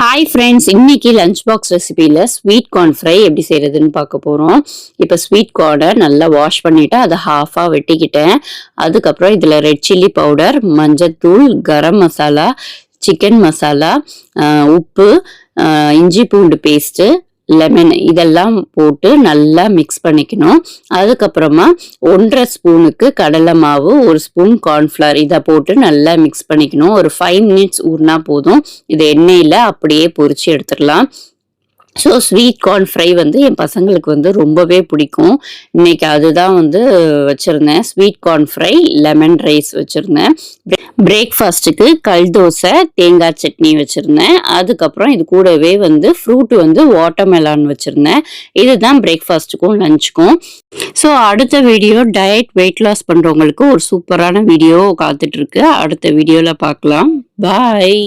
Hi friends, இன்னைக்கு lunch box ரெசிபியில் sweet corn fry எப்படி செய்யறதுன்னு பார்க்க போகிறோம். இப்போ ஸ்வீட் கார்னை நல்லா வாஷ் பண்ணிவிட்டு அதை ஹாஃபாக வெட்டிக்கிட்டேன். அதுக்கப்புறம் இதில் ரெட் சில்லி பவுடர், மஞ்சத்தூள், கரம் மசாலா, சிக்கன் மசாலா, உப்பு, இஞ்சி பூண்டு பேஸ்ட்டு, லெமன் இதெல்லாம் போட்டு நல்லா மிக்ஸ் பண்ணிக்கணும். அதுக்கப்புறமா 1.5 ஸ்பூனுக்கு கடலை மாவு, 1 ஸ்பூன் கார்ன்ஃப்ளவர் இதை போட்டு நல்லா மிக்ஸ் பண்ணிக்கணும். ஒரு 5 மினிட்ஸ் ஊறினா போதும். இதை எண்ணெயில் அப்படியே பொரிச்சு எடுத்துடலாம். ஸோ ஸ்வீட் கார்ன் ஃப்ரை என் பசங்களுக்கு ரொம்பவே பிடிக்கும். இன்னைக்கு அதுதான் வச்சுருந்தேன். Sweet corn fry, lemon rice வச்சுருந்தேன். பிரேக்ஃபாஸ்ட்டுக்கு கல் தோசை, தேங்காய் சட்னி வச்சுருந்தேன். அதுக்கப்புறம் இது கூடவே ஃப்ரூட்டு வாட்டர்மெலான் வச்சுருந்தேன். இதுதான் பிரேக்ஃபாஸ்ட்டுக்கும் லஞ்சுக்கும். ஸோ அடுத்த வீடியோ டயட் வெயிட் லாஸ் பண்ணுறவங்களுக்கு ஒரு சூப்பரான வீடியோ காத்துட்ருக்கு. அடுத்த வீடியோவில் பார்க்கலாம். பாய்.